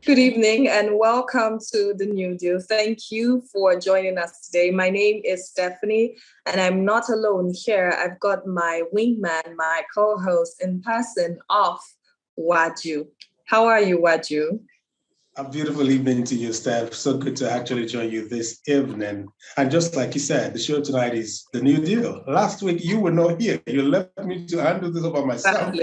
Good evening and welcome to the New Deal. Thank you for joining us today. My name is Stephanie and I'm not alone here. I've got my wingman, my co-host in person of Waju. How are you, Waju? A beautiful evening to you, Steph. So good to actually join you this evening. And just like you said, the show tonight is the New Deal. Last week, you were not here. You left me to handle this over myself.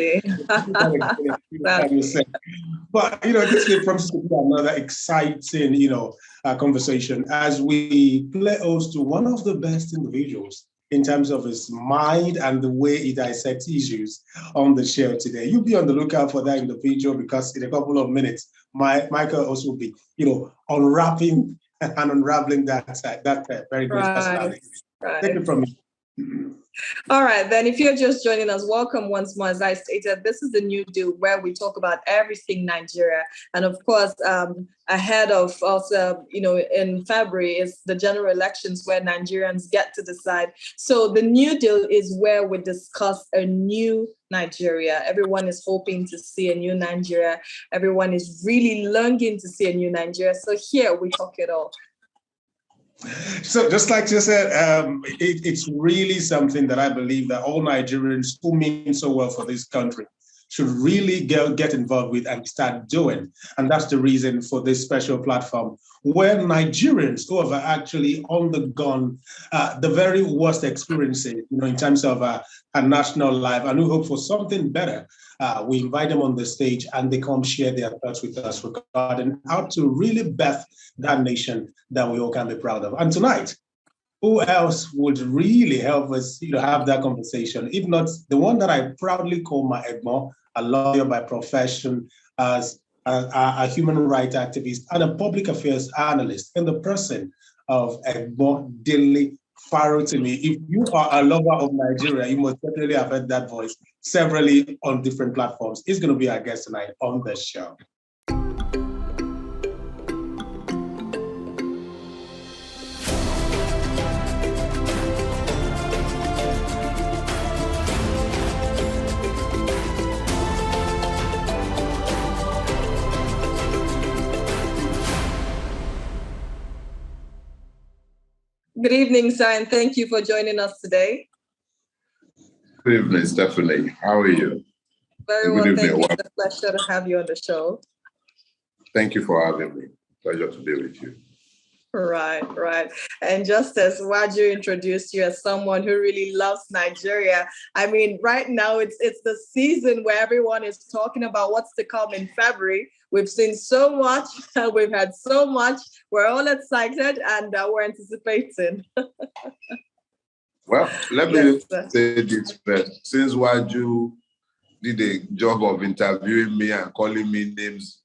But, this week promises to be another exciting, conversation as we play host to one of the best individuals in terms of his mind and the way he dissects issues on the show today. You'll be on the lookout for that individual because in a couple of minutes, Michael also will be, unwrapping and unraveling that very great personality. Right. Take it from me. All right, then if you're just joining us, welcome once more. As I stated, this is the New Deal where we talk about everything Nigeria. And of course, ahead of us, in February is the general elections where Nigerians get to decide. So the New Deal is where we discuss a new Nigeria. Everyone is hoping to see a new Nigeria. Everyone is really longing to see a new Nigeria. So here we talk it all. So just like you said, it's really something that I believe that all Nigerians who mean so well for this country should really get involved with and start doing. And that's the reason for this special platform where Nigerians who have actually undergone the very worst experiences, in terms of a national life and who hope for something better, we invite them on the stage and they come share their thoughts with us regarding how to really birth that nation that we all can be proud of. And tonight, who else would really help us have that conversation, if not the one that I proudly call my Egmo, a lawyer by profession, as a human rights activist and a public affairs analyst in the person of Egmo Dele Farotimi. If you are a lover of Nigeria, you must definitely have heard that voice severally on different platforms. He's going to be our guest tonight on the show. Good evening, sir, and thank you for joining us today. Good evening, Stephanie. How are you? Very well, thank you. It's a pleasure to have you on the show. Thank you for having me. Pleasure to be with you. Right. And just as Waju introduced you as someone who really loves Nigeria, I mean, right now it's the season where everyone is talking about what's to come in February. We've seen so much, we've had so much. We're all excited and we're anticipating. Well, let me say this first. Since Waju did a job of interviewing me and calling me names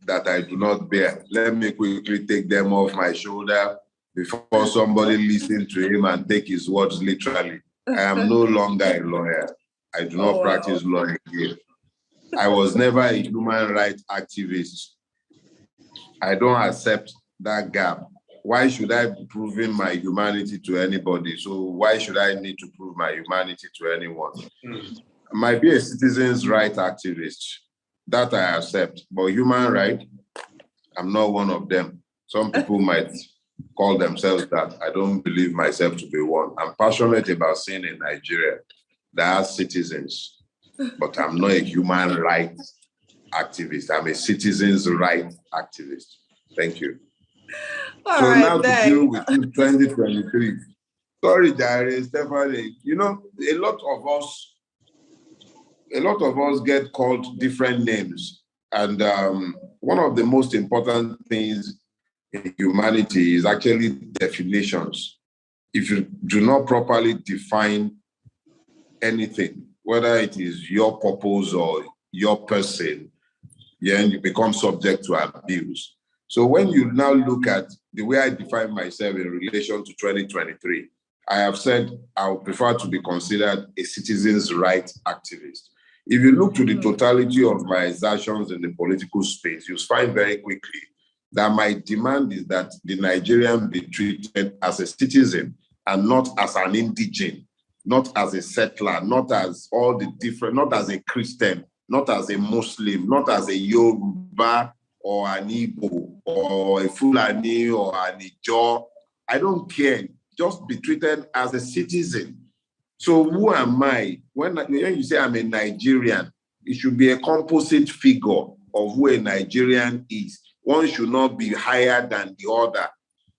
that I do not bear, let me quickly take them off my shoulder before somebody listens to him and take his words literally. I am no longer a lawyer. I do not practice law again. I was never a human rights activist. I don't accept that gap. Why should I be proving my humanity to anybody? So why should I need to prove my humanity to anyone? I might be a citizens' rights activist. That I accept. But human rights, I'm not one of them. Some people might call themselves that. I don't believe myself to be one. I'm passionate about seeing in Nigeria there are citizens, but I'm not a human rights activist. I'm a citizens' rights activist. Thank you. All right, now to deal with 2023. Sorry, Jare, Stephanie. A lot of us get called different names. And one of the most important things in humanity is actually definitions. If you do not properly define anything, whether it is your purpose or your person, then you become subject to abuse. So when you now look at the way I define myself in relation to 2023, I have said I would prefer to be considered a citizens' rights activist. If you look to the totality of my exertions in the political space, you'll find very quickly that my demand is that the Nigerian be treated as a citizen and not as an indigene, not as a settler, not as all the different, not as a Christian, not as a Muslim, not as a Yoruba or an Igbo or a Fulani or an Ijaw. I don't care. Just be treated as a citizen. So who am I? When you say I'm a Nigerian, it should be a composite figure of who a Nigerian is. One should not be higher than the other.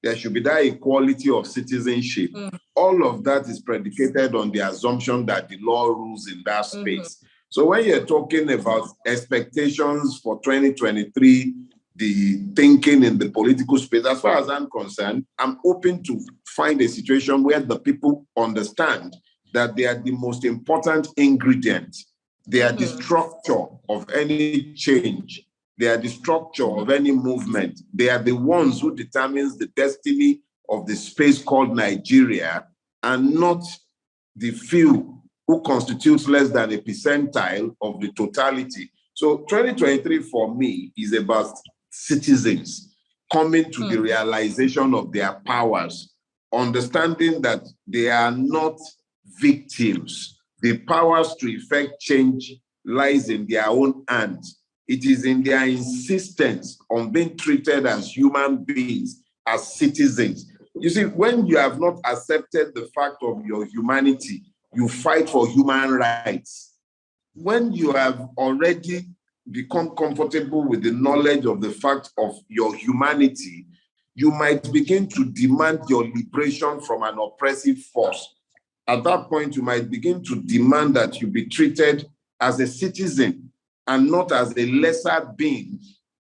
There should be that equality of citizenship. All of that is predicated on the assumption that the law rules in that space. So when you're talking about expectations for 2023, the thinking in the political space, as far as I'm concerned, I'm hoping to find a situation where the people understand that they are the most important ingredient. They are the structure of any change. They are the structure of any movement. They are the ones who determines the destiny of the space called Nigeria, and not the few who constitutes less than a percentile of the totality. So 2023 for me is about citizens coming to the realization of their powers, understanding that they are not victims. The powers to effect change lies in their own hands. It is in their insistence on being treated as human beings, as citizens. You see, when you have not accepted the fact of your humanity, you fight for human rights. When you have already become comfortable with the knowledge of the fact of your humanity, you might begin to demand your liberation from an oppressive force. At that point, you might begin to demand that you be treated as a citizen and not as a lesser being,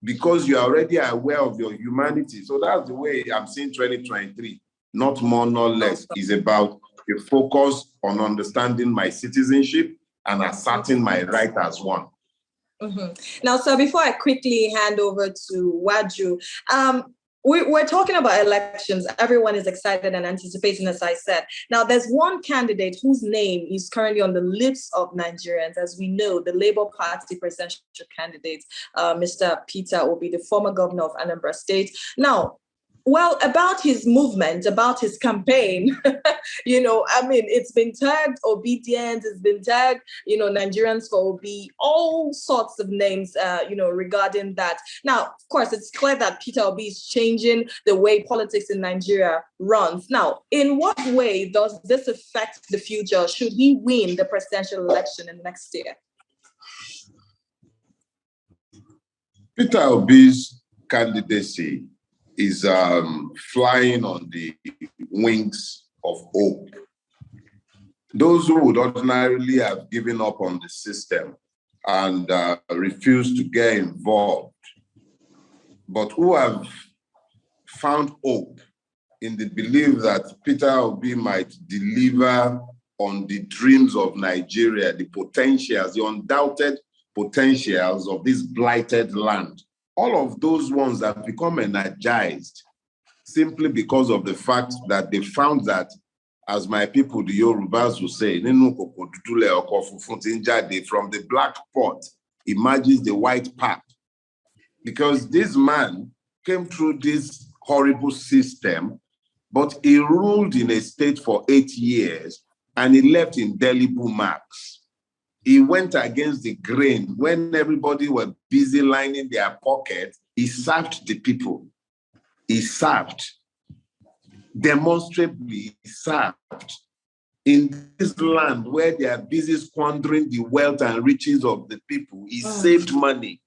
because you are already aware of your humanity. So that's the way I'm seeing 2023, not more nor less. It's about a focus on understanding my citizenship and asserting my right as one. Now, sir, before I quickly hand over to Waju, we're talking about elections. Everyone is excited and anticipating, as I said. Now, there's one candidate whose name is currently on the lips of Nigerians. As we know, the Labour Party presidential candidate, Mr. Peter Obi, the former governor of Anambra State. Now, well, about his movement, about his campaign, it's been tagged Obidient, it's been tagged, Nigerians for Obi, all sorts of names, regarding that. Now, of course, it's clear that Peter Obi is changing the way politics in Nigeria runs. Now, in what way does this affect the future should he win the presidential election in next year? Peter Obi's candidacy is flying on the wings of hope. Those who would ordinarily have given up on the system and refused to get involved, but who have found hope in the belief that Peter Obi might deliver on the dreams of Nigeria, the potentials, the undoubted potentials of this blighted land. All of those ones have become energized simply because of the fact that they found that, as my people, the Yorubas will say, from the black pot emerges the white pap. Because this man came through this horrible system, but he ruled in a state for 8 years and he left indelible marks. He went against the grain. When everybody were busy lining their pockets, he served the people. He served. Demonstrably, he served. In this land where they are busy squandering the wealth and riches of the people, he saved money.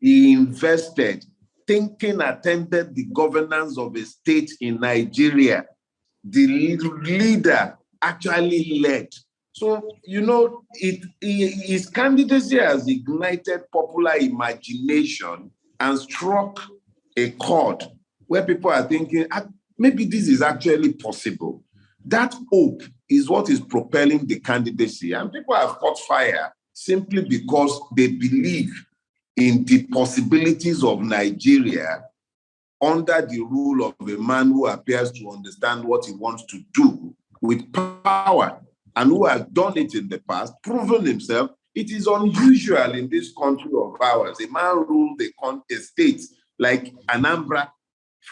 He invested. Thinking attended the governance of a state in Nigeria. The leader actually led. So, his candidacy has ignited popular imagination and struck a chord where people are thinking, maybe this is actually possible. That hope is what is propelling the candidacy. And people have caught fire simply because they believe in the possibilities of Nigeria under the rule of a man who appears to understand what he wants to do with power, and who has done it in the past, proven himself. It is unusual in this country of ours. A man ruled a state like Anambra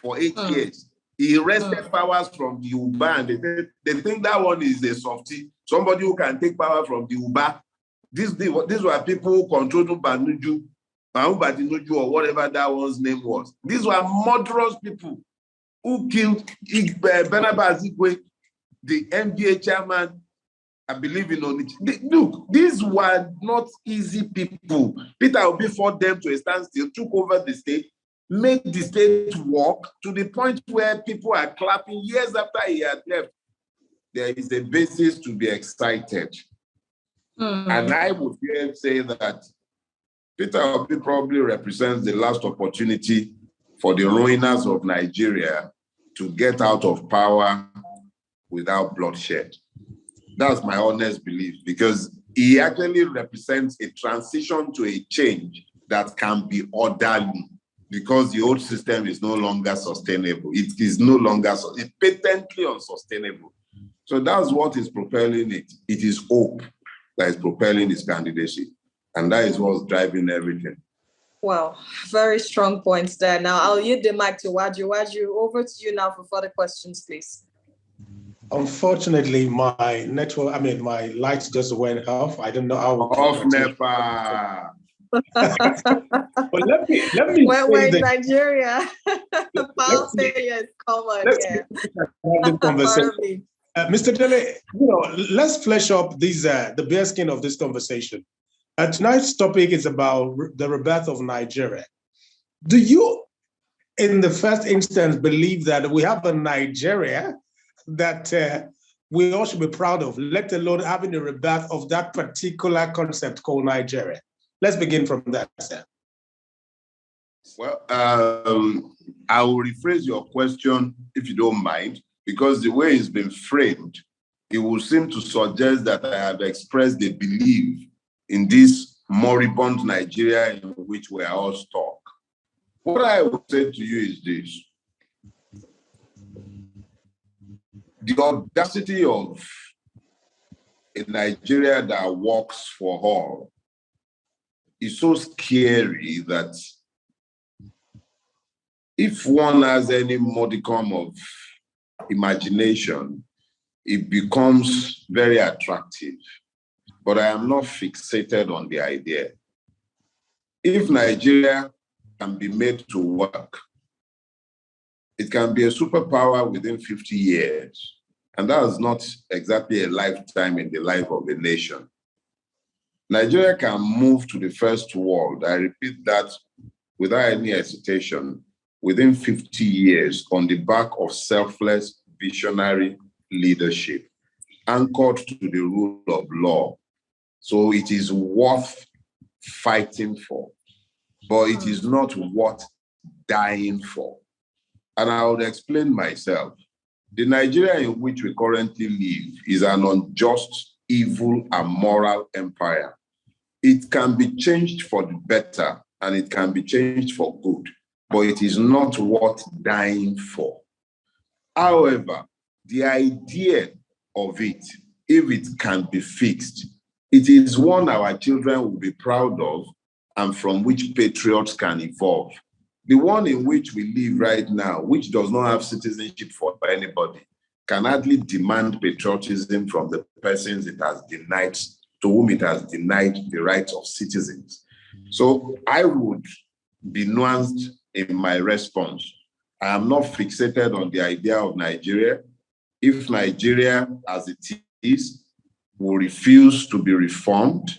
for 8 years. He wrested powers from the Uba, and they think that one is a softie. Somebody who can take power from the Uba. These were people who controlled Banuju. Dinuju or whatever that one's name was. These were murderous people who killed Barnabas Igwe, the NBA chairman, I believe in Onitsha. Look, these were not easy people. Peter Obi fought them to a standstill, took over the state, made the state work to the point where people are clapping years after he had left. There is a basis to be excited. And I would dare say that Peter Obi probably represents the last opportunity for the ruiners of Nigeria to get out of power without bloodshed. That's my honest belief, because he actually represents a transition to a change that can be orderly, because the old system is no longer sustainable. It is no longer, it's patently unsustainable. So that's what is propelling it. It is hope that is propelling his candidacy. And that is what's driving everything. Wow, very strong points there. Now I'll yield the mic to Waju. Waju, over to you now for further questions, please. Unfortunately, my network, my lights just went off. I don't know how. Off NEPA. But let me we're in Nigeria. Power failure is common. Mr. Dele, let's flesh up these the bare skin of this conversation. Tonight's topic is about the rebirth of Nigeria. Do you, in the first instance, believe that we have a Nigeria that we all should be proud of, let alone having a rebirth of that particular concept called Nigeria? Let's begin from that, sir. Well, I will rephrase your question, if you don't mind, because the way it's been framed, it will seem to suggest that I have expressed a belief in this moribund Nigeria in which we are all stuck. What I would say to you is this. The audacity of a Nigeria that works for all is so scary that if one has any modicum of imagination, it becomes very attractive. But I am not fixated on the idea. If Nigeria can be made to work, it can be a superpower within 50 years. And that is not exactly a lifetime in the life of a nation. Nigeria can move to the first world, I repeat that without any hesitation, within 50 years on the back of selfless, visionary leadership, anchored to the rule of law. So it is worth fighting for, but it is not worth dying for. And I would explain myself. The Nigeria in which we currently live is an unjust, evil, and moral empire. It can be changed for the better, and it can be changed for good, but it is not worth dying for. However, the idea of it, if it can be fixed, it is one our children will be proud of and from which patriots can evolve. The one in which we live right now, which does not have citizenship for anybody, can hardly demand patriotism from the persons it has denied, to whom it has denied the rights of citizens. So I would be nuanced in my response. I am not fixated on the idea of Nigeria. If Nigeria, as it is, will refuse to be reformed,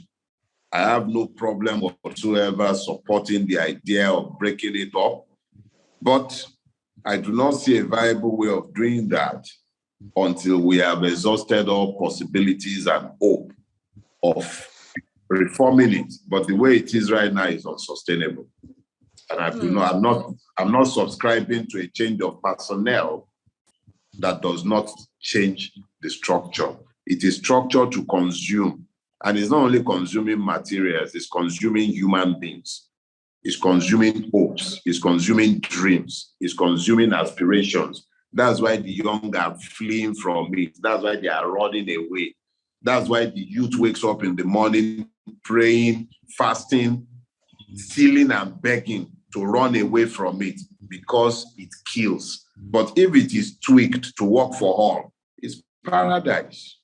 I have no problem whatsoever supporting the idea of breaking it up. But I do not see a viable way of doing that until we have exhausted all possibilities and hope of reforming it. But the way it is right now is unsustainable. And I'm not subscribing to a change of personnel that does not change the structure. It is structured to consume. And it's not only consuming materials, it's consuming human beings. It's consuming hopes, it's consuming dreams, it's consuming aspirations. That's why the young are fleeing from it. That's why they are running away. That's why the youth wakes up in the morning, praying, fasting, stealing and begging to run away from it because it kills. But if it is tweaked to work for all, it's paradise.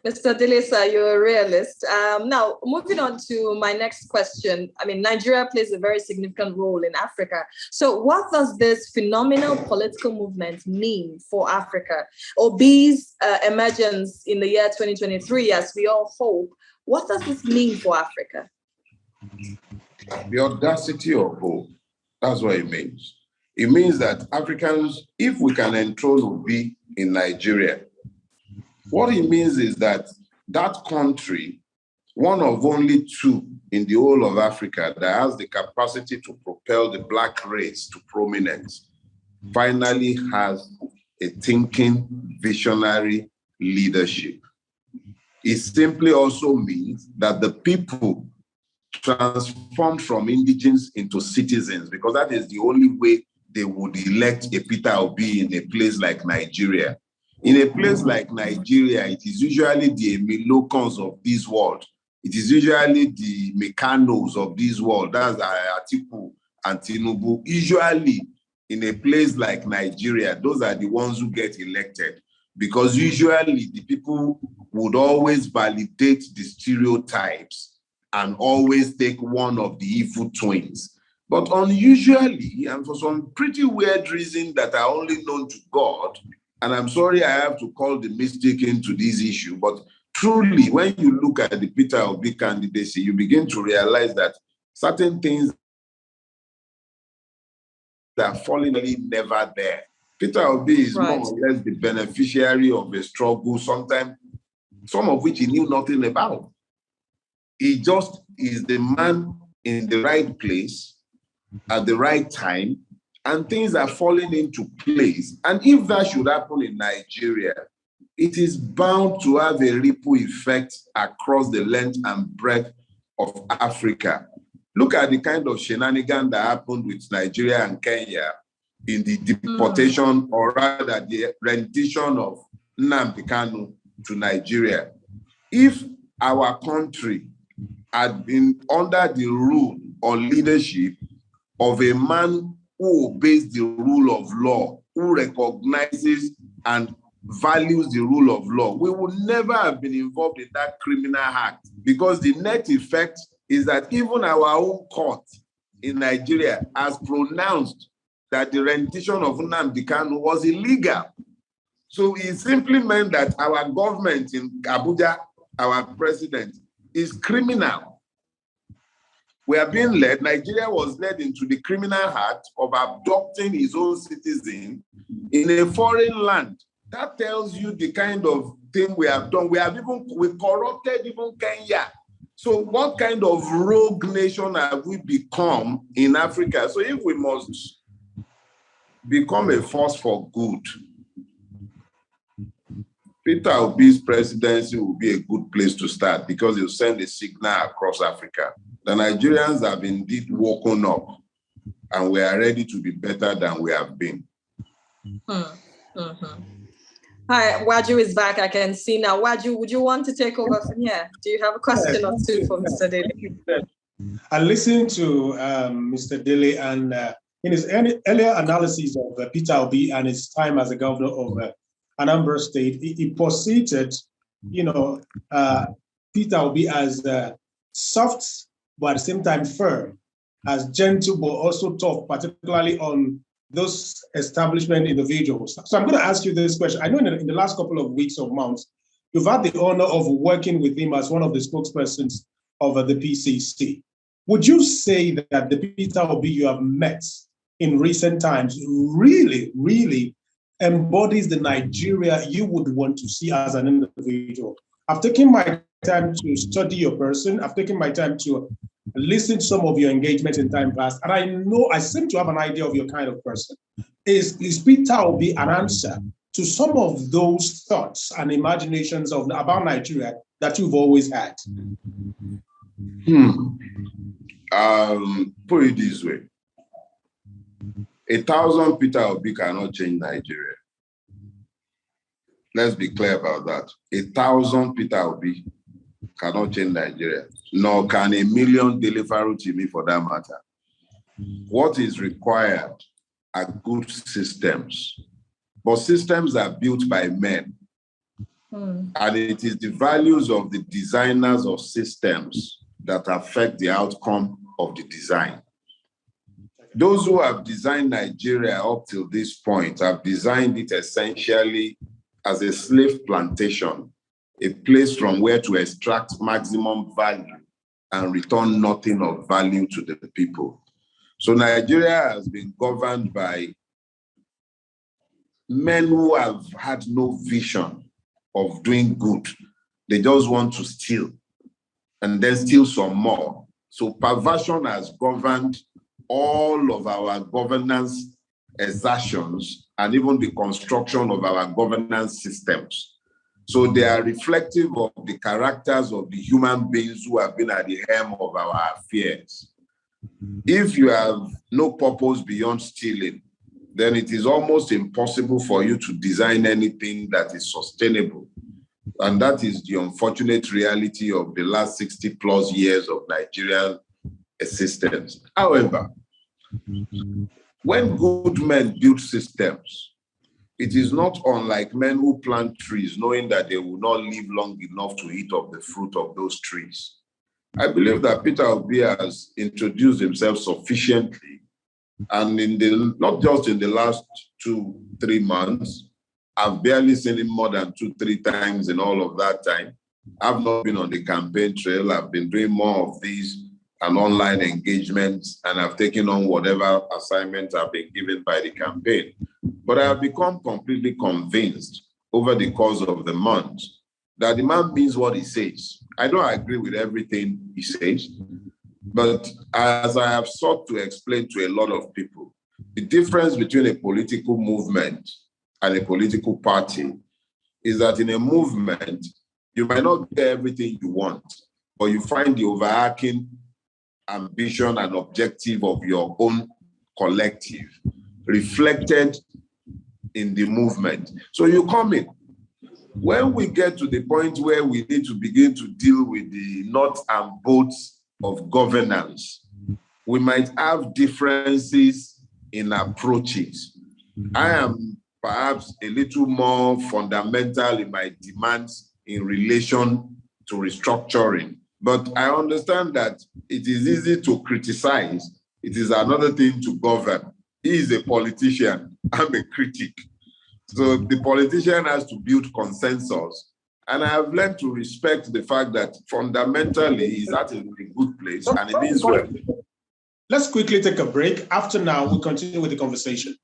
Mr. Dele, sir, you're a realist. Now, moving on to my next question. I mean, Nigeria plays a very significant role in Africa. So what does this phenomenal political movement mean for Africa? Obi's emergence in the year 2023, as we all hope, what does this mean for Africa? The audacity of hope, that's what it means. It means that Africans, if we can enthrone Obi in Nigeria, what it means is that that country, one of only two in the whole of Africa that has the capacity to propel the Black race to prominence, finally has a thinking, visionary leadership. It simply also means that the people transformed from indigents into citizens, because that is the only way they would elect a Peter Obi in a place like Nigeria. In a place like Nigeria, it is usually the Emilokons of this world. It is usually the Mekanos of this world. That's Atiku and Tinubu. Usually, in a place like Nigeria, those are the ones who get elected, because usually the people would always validate the stereotypes and always take one of the evil twins. But unusually, and for some pretty weird reason that are only known to God, and I'm sorry I have to call the mystic into this issue, but truly, when you look at the Peter Obi candidacy, you begin to realize that certain things that are falling never there. Peter Obi is more or less the beneficiary of a struggle, sometimes some of which he knew nothing about. He just is the man in the right place at the right time, and things are falling into place. And if that should happen in Nigeria, it is bound to have a ripple effect across the length and breadth of Africa. Look at the kind of shenanigan that happened with Nigeria and Kenya in the deportation, or rather the rendition of Nnamdi Kanu to Nigeria. If our country had been under the rule or leadership of a man who obeys the rule of law, who recognizes and values the rule of law, we would never have been involved in that criminal act, because the net effect is that even our own court in Nigeria has pronounced that the rendition of Nnamdi Kanu was illegal. So it simply meant that our government in Abuja, our president, is criminal. We are being led, Nigeria was led into the criminal act of abducting his own citizen in a foreign land. That tells you the kind of thing we have done. We corrupted even Kenya. So what kind of rogue nation have we become in Africa? So if we must become a force for good, Peter Obi's presidency will be a good place to start, because it will send a signal across Africa. The Nigerians have indeed woken up, and we are ready to be better than we have been. Hi, Waju is back. I can see now. Waju, would you want to take over from here? Do you have a question or two for Mr. Dele? I listened to Mr. Dele, and in his earlier analysis of Peter Obi and his time as a governor of Anambra State, he posited, Peter Obi as soft, but at the same time firm, as gentle, but also tough, particularly on those establishment individuals. So I'm going to ask you this question. I know in the last couple of weeks or months, you've had the honor of working with him as one of the spokespersons of the PCC. Would you say that the Peter Obi you have met in recent times really, really embodies the Nigeria you would want to see as an individual? I've taken my time to study your person. I've taken my time to listen to some of your engagement in time past, and I seem to have an idea of your kind of person. Is Peter Obi an answer to some of those thoughts and imaginations about Nigeria that you've always had? Put it this way. 1,000 Peter Obi cannot change Nigeria. Let's be clear about that. 1,000 Peter Obi cannot change Nigeria, nor can 1,000,000 Dele Farotimi for that matter. What is required are good systems, but systems are built by men. And it is the values of the designers of systems that affect the outcome of the design. Those who have designed Nigeria up till this point have designed it essentially as a slave plantation, a place from where to extract maximum value and return nothing of value to the people. So Nigeria has been governed by men who have had no vision of doing good. They just want to steal and then steal some more. So perversion has governed all of our governance exertions and even the construction of our governance systems. So they are reflective of the characters of the human beings who have been at the helm of our affairs. If you have no purpose beyond stealing, then it is almost impossible for you to design anything that is sustainable. And that is the unfortunate reality of the last 60 plus years of Nigerian existence. However, when good men build systems, it is not unlike men who plant trees, knowing that they will not live long enough to eat of the fruit of those trees. I believe that Peter Obi has introduced himself sufficiently, and not just in the last 2-3 months, I've barely seen him more than 2-3 times in all of that time. I've not been on the campaign trail. I've been doing more of these and online engagements, and I've taken on whatever assignments I've been given by the campaign. But I have become completely convinced over the course of the month that the man means what he says. I don't agree with everything he says, but as I have sought to explain to a lot of people, the difference between a political movement and a political party is that in a movement, you might not get everything you want, but you find the overarching ambition and objective of your own collective reflected in the movement. So you come in. When we get to the point where we need to begin to deal with the nuts and bolts of governance, we might have differences in approaches. I am perhaps a little more fundamental in my demands in relation to restructuring, but I understand that it is easy to criticize. It is another thing to govern. He is a politician. I'm a critic. So the politician has to build consensus. And I have learned to respect the fact that fundamentally he's at a good place and it means well. Let's quickly take a break. After now, we'll continue with the conversation.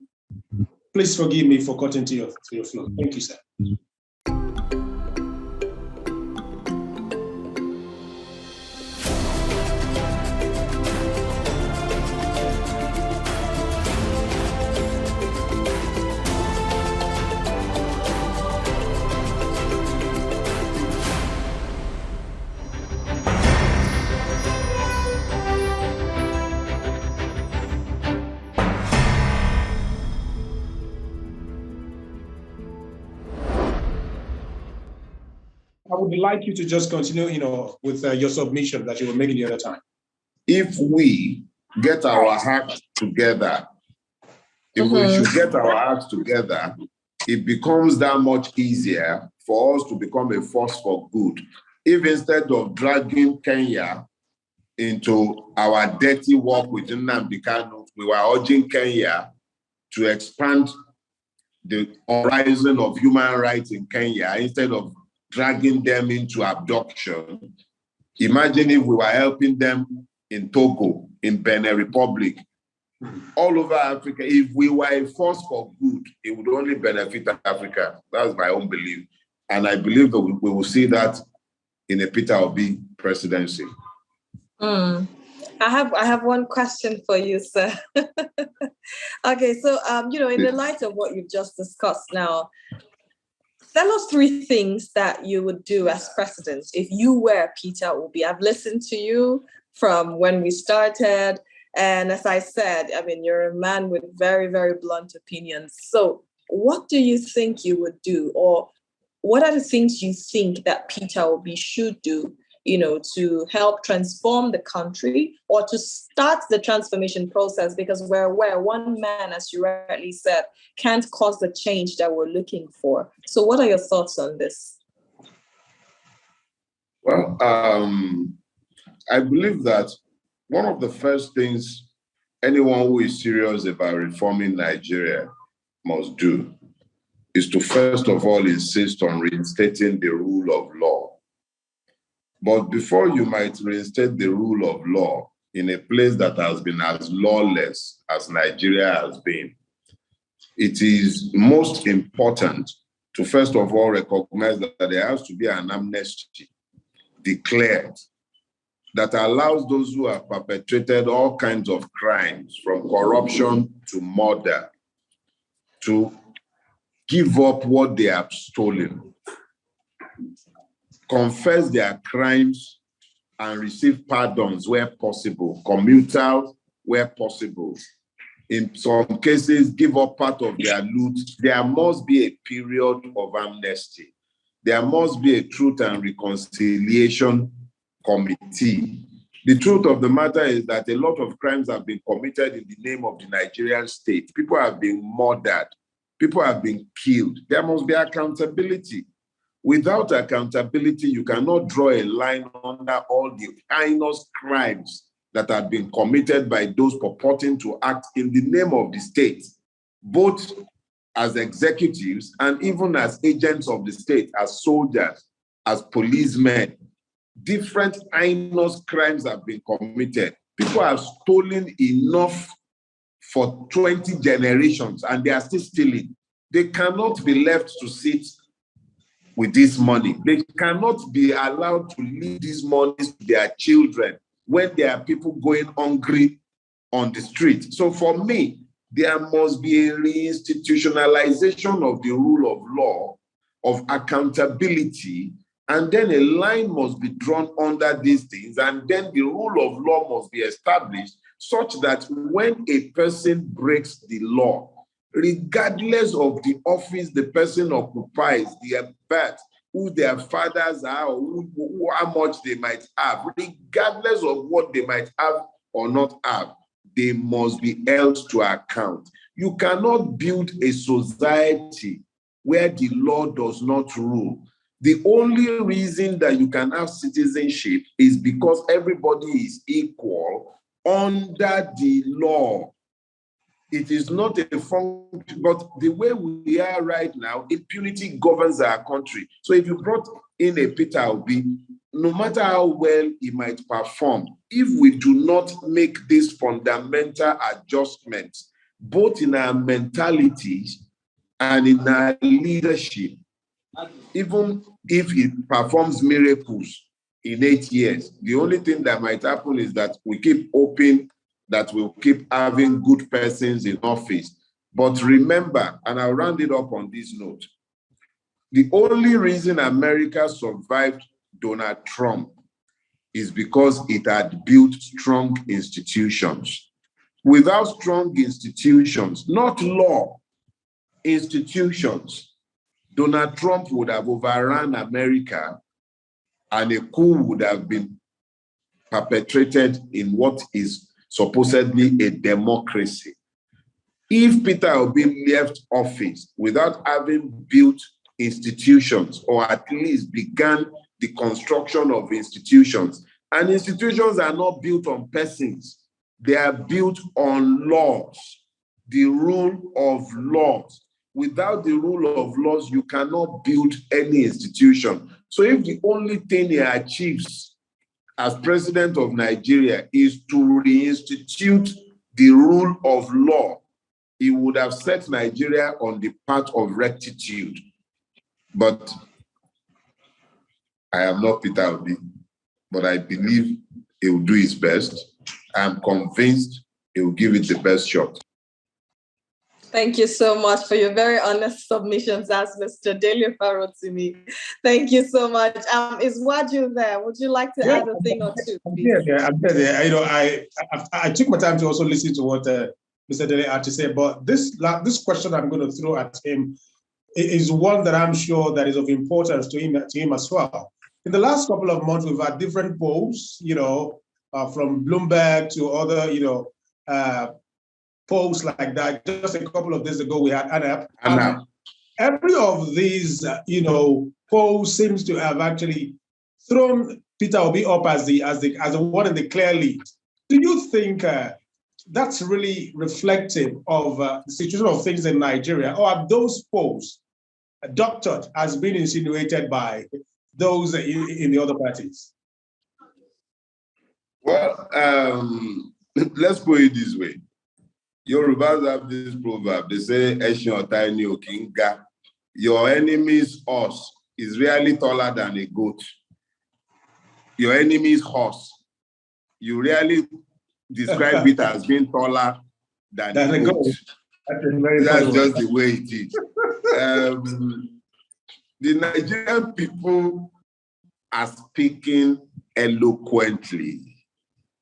Please forgive me for cutting to your flow. Thank you, sir. I would like you to just continue, with your submission that you were making the other time. If we get our acts together, if we should get our acts together, it becomes that much easier for us to become a force for good. If instead of dragging Kenya into our dirty work with Nnamdi Kanu, we were urging Kenya to expand the horizon of human rights in Kenya instead of dragging them into abduction. Imagine if we were helping them in Togo, in Benin Republic, all over Africa. If we were a force for good, it would only benefit Africa. That's my own belief. And I believe that we will see that in a Peter Obi presidency. I have one question for you, sir. Okay, so in the light of what you've just discussed now, tell us 3 things that you would do as president if you were Peter Obi. I've listened to you from when we started, and as I said, you're a man with very, very blunt opinions. So what do you think you would do, or what are the things you think that Peter Obi should do, to help transform the country or to start the transformation process? Because we're aware one man, as you rightly said, can't cause the change that we're looking for. So what are your thoughts on this? Well, I believe that one of the first things anyone who is serious about reforming Nigeria must do is to first of all insist on reinstating the rule of law. But before you might reinstate the rule of law in a place that has been as lawless as Nigeria has been, it is most important to first of all recognize that there has to be an amnesty declared that allows those who have perpetrated all kinds of crimes, from corruption to murder, to give up what they have stolen, confess their crimes, and receive pardons where possible, commutals where possible. In some cases, give up part of their loot. There must be a period of amnesty. There must be a truth and reconciliation committee. The truth of the matter is that a lot of crimes have been committed in the name of the Nigerian state. People have been murdered. People have been killed. There must be accountability. Without accountability, you cannot draw a line under all the heinous crimes that have been committed by those purporting to act in the name of the state, both as executives and even as agents of the state, as soldiers, as policemen. Different heinous crimes have been committed. People have stolen enough for 20 generations and they are still stealing. They cannot be left to sit with this money. They cannot be allowed to leave these monies to their children when there are people going hungry on the street. So for me, there must be a reinstitutionalization of the rule of law, of accountability, and then a line must be drawn under these things, and then the rule of law must be established such that when a person breaks the law, regardless of the office the person occupies, their birth, who their fathers are, or how much they might have, regardless of what they might have or not have, they must be held to account. You cannot build a society where the law does not rule. The only reason that you can have citizenship is because everybody is equal under the law. It is not a function, but the way we are right now, impunity governs our country. So if you brought in a Peter Obi, no matter how well he might perform, if we do not make these fundamental adjustments, both in our mentalities and in our leadership, even if he performs miracles in 8 years, the only thing that might happen is that we keep hoping that we'll keep having good persons in office. But remember, and I'll round it up on this note, the only reason America survived Donald Trump is because it had built strong institutions. Without strong institutions, not law, institutions, Donald Trump would have overrun America and a coup would have been perpetrated in what is supposedly a democracy. If Peter Obi left office without having built institutions, or at least began the construction of institutions, and institutions are not built on persons, they are built on laws, the rule of laws. Without the rule of laws, you cannot build any institution. So if the only thing he achieves as president of Nigeria is to reinstitute the rule of law, he would have set Nigeria on the path of rectitude. But I am not Peter Obi, but I believe he will do his best. I am convinced he will give it the best shot. Thank you so much for your very honest submissions, as Mr. Dele Farotimi. Thank you so much. Is Waju there? Would you like to add a thing or two? I'm there. You know, I took my time to also listen to what Mr. Dele had to say, but this question I'm going to throw at him is one that I'm sure that is of importance to him as well. In the last couple of months, we've had different polls, you know, from Bloomberg to other, polls like that. Just a couple of days ago, we had ANAP. Every of these, polls seems to have actually thrown Peter Obi up as the one in the clear lead. Do you think that's really reflective of the situation of things in Nigeria, or are those polls doctored as being insinuated by those in the other parties? Well, let's put it this way. Yorubas have this proverb. They say, "Eshin Otani Okinga." Your enemy's horse is really taller than a goat. Your enemy's horse, you really describe it as being taller than a goat. That's just the way it is. The Nigerian people are speaking eloquently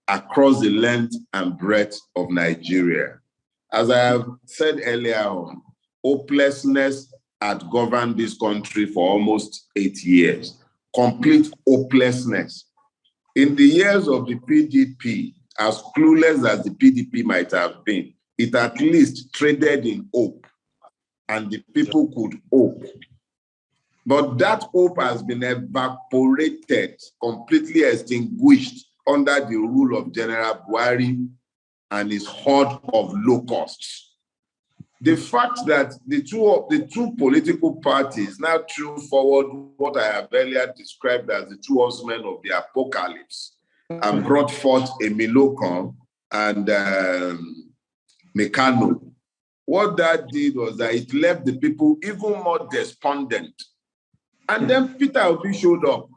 across the length and breadth of Nigeria. As I have said earlier on, hopelessness had governed this country for almost 8 years. Complete hopelessness. In the years of the PDP, as clueless as the PDP might have been, it at least traded in hope, and the people could hope. But that hope has been evaporated, completely extinguished under the rule of General Buhari and his horde of locusts. The fact that the two political parties now threw forward what I have earlier described as the two horsemen of the apocalypse and brought forth Emilokon and Mekano. What that did was that it left the people even more despondent. And then Peter Obi showed up.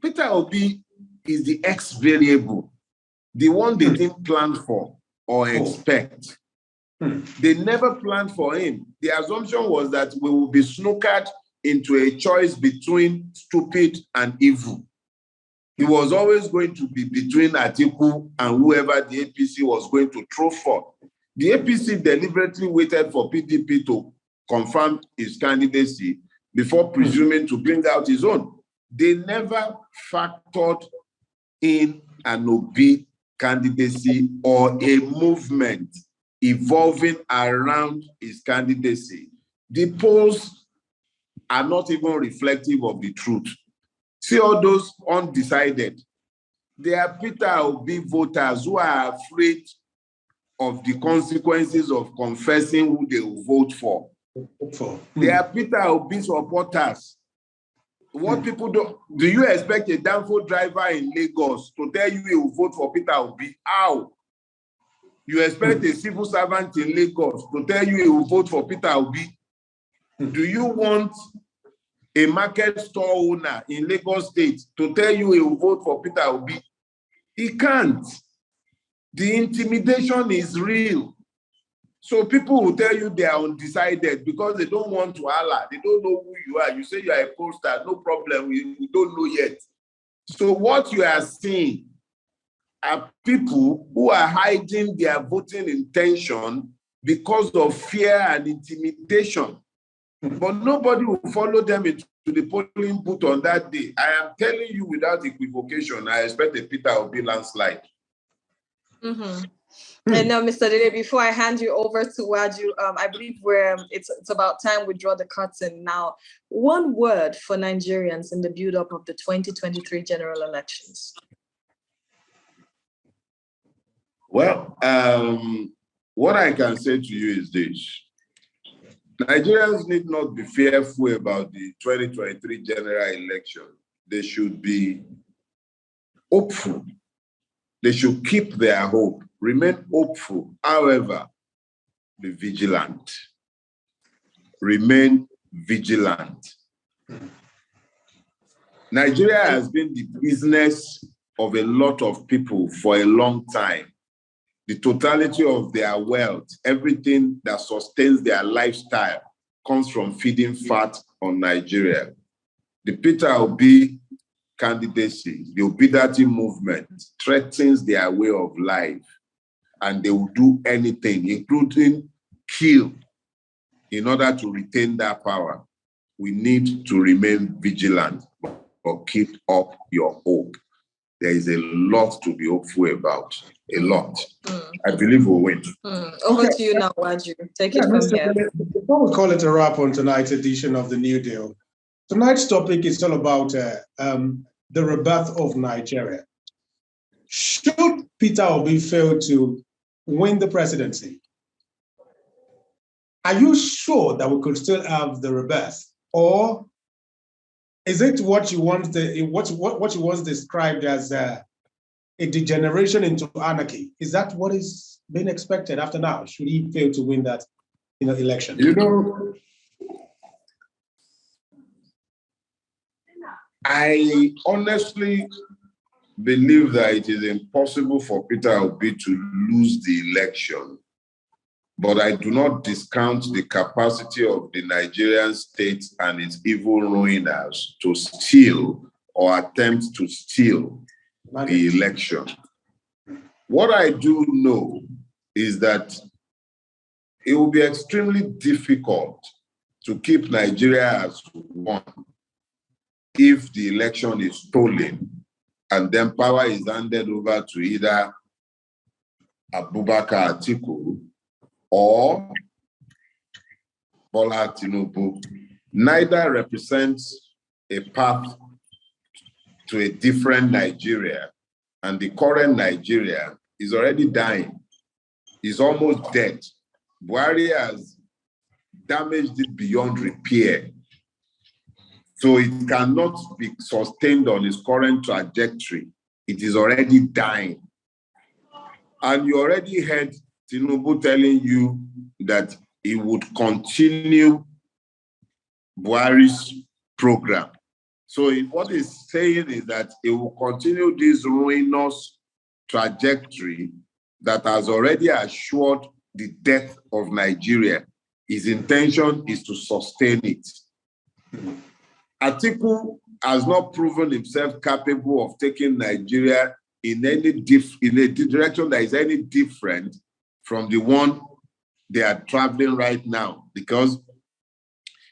Peter Obi is the X variable, the one they didn't plan for or expect. They never planned for him. The assumption was that we will be snookered into a choice between stupid and evil. It was always going to be between Atiku and whoever the APC was going to throw for. The APC deliberately waited for PDP to confirm his candidacy before presuming to bring out his own. They never factored in an Obi candidacy or a movement evolving around his candidacy. The polls are not even reflective of the truth. See all those undecided. They are Peter Obi voters who are afraid of the consequences of confessing who they will vote for. They are Peter Obi supporters. What people do you expect a Danfo driver in Lagos to tell you he will vote for Peter Obi? How? You expect a civil servant in Lagos to tell you he will vote for Peter Obi? Do you want a market store owner in Lagos State to tell you he will vote for Peter Obi? He can't. The intimidation is real. So people will tell you they are undecided because they don't want to holler. They don't know who you are. You say you are a pollster, no problem. We don't know yet. So what you are seeing are people who are hiding their voting intention because of fear and intimidation. But nobody will follow them into the polling booth on that day. I am telling you without equivocation, I expect a Peter Obi landslide. And now, Mr. Dele, before I hand you over to Waju, I believe it's about time we draw the curtain now. One word for Nigerians in the build-up of the 2023 general elections. Well, what I can say to you is this. Nigerians need not be fearful about the 2023 general election. They should be hopeful. They should keep their hope, remain hopeful. However, be vigilant. Remain vigilant. Nigeria has been the business of a lot of people for a long time. The totality of their wealth, everything that sustains their lifestyle comes from feeding fat on Nigeria. The Peter Obi candidacy, the Obidient movement threatens their way of life, and they will do anything, including kill, in order to retain that power. We need to remain vigilant, but keep up your hope. There is a lot to be hopeful about, a lot. I believe we'll win. Over to you now, Waju. Take it from here. Before we call it a wrap on tonight's edition of The New Deal, Tonight's topic is all about the rebirth of Nigeria. Should Peter Obi fail to win the presidency, are you sure that we could still have the rebirth, or is it what you once described as a degeneration into anarchy? Is that what is being expected after now? Should he fail to win that election? I honestly believe that it is impossible for Peter Obi to lose the election, but I do not discount the capacity of the Nigerian state and its evil ruiners to steal or attempt to steal the election. What I do know is that it will be extremely difficult to keep Nigeria as one if the election is stolen and then power is handed over to either Abubakar Atiku or Bola Tinubu. Neither represents a path to a different Nigeria, and the current Nigeria is already dying. It's almost dead. Buhari has damaged it beyond repair. So it cannot be sustained on its current trajectory. It is already dying. And you already heard Tinubu telling you that he would continue Buhari's program. So what he's saying is that he will continue this ruinous trajectory that has already assured the death of Nigeria. His intention is to sustain it. Atiku has not proven himself capable of taking Nigeria in a direction that is any different from the one they are traveling right now, because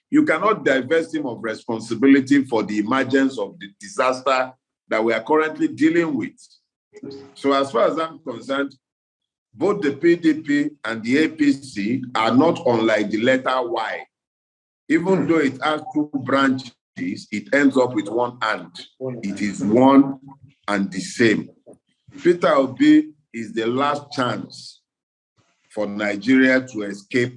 you cannot divest him of responsibility for the emergence of the disaster that we are currently dealing with. So as far as I'm concerned, both the PDP and the APC are not unlike the letter Y. Even though it has two branches, it ends up with one and. It is one and the same. Peter Obi is the last chance for Nigeria to escape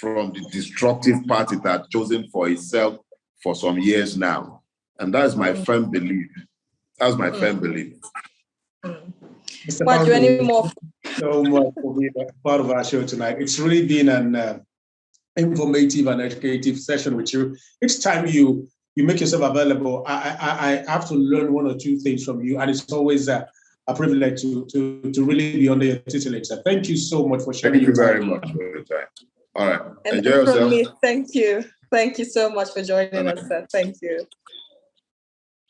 from the destructive path it had chosen for itself for some years now. And that's my firm belief. That's my firm belief. Waju, any more? So much for being part of our show tonight. It's really been an informative and educative session with you. Each time you make yourself available, I have to learn one or two things from you, and it's always a privilege to really be under your tutelage. Thank you so much for sharing. Thank you very much for your time. All right, and enjoy yourself. From me, thank you so much for joining us, sir. Thank you.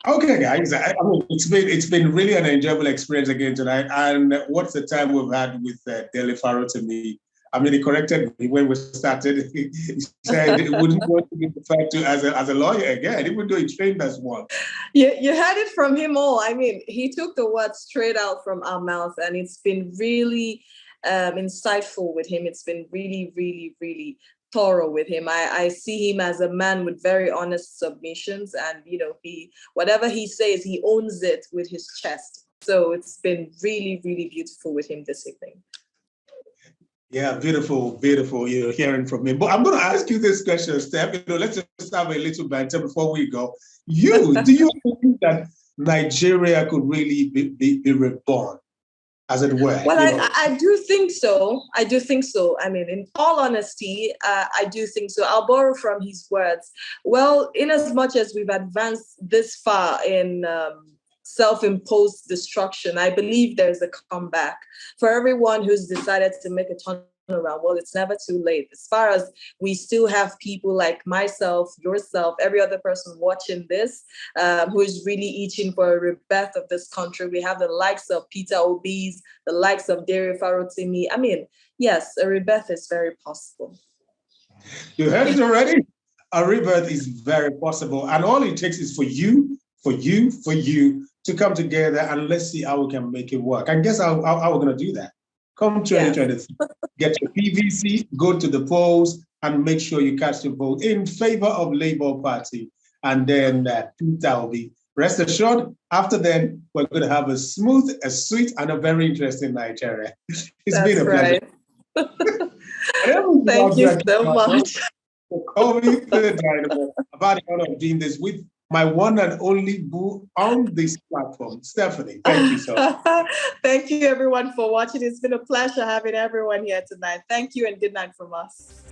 Okay, guys. I mean, it's been really an enjoyable experience again tonight. And what's the time we've had with Dele Farotimi? I mean, he corrected me when we started. He said he wouldn't want to be referred to as a lawyer again, even though he trained as one. You heard it from him all. I mean, he took the words straight out from our mouth, and it's been really insightful with him. It's been really, really, really thorough with him. I see him as a man with very honest submissions, and he whatever he says, he owns it with his chest. So it's been really, really beautiful with him this evening. Yeah, beautiful, beautiful. Hearing from him. But I'm going to ask you this question, Steph. Let's just have a little banter before we go. Do you think that Nigeria could really be reborn, as it were? Well, I do think so. I do think so. I mean, in all honesty, I do think so. I'll borrow from his words. Well, in as much as we've advanced this far in self-imposed destruction, I believe there's a comeback for everyone who's decided to make a turnaround. Well, it's never too late. As far as we still have people like myself, yourself, every other person watching this, who is really itching for a rebirth of this country. We have the likes of Peter Obi's, the likes of Dele Farotimi. I mean, yes, a rebirth is very possible. You heard it already. A rebirth is very possible. And all it takes is for you to come together, and let's see how we can make it work. I guess how we're going to do that. Come 2023, get your PVC, go to the polls, and make sure you cast your vote in favor of Labour Party. and then Peter will be. Rest assured, after then, we're going to have a smooth, a sweet, and a very interesting Nigeria. It's been a pleasure. Thank you so much for calling the Dynamo about the honor of doing this with my one and only boo on this platform, Stephanie. Thank you so much. Thank you, everyone, for watching. It's been a pleasure having everyone here tonight. Thank you, and good night from us.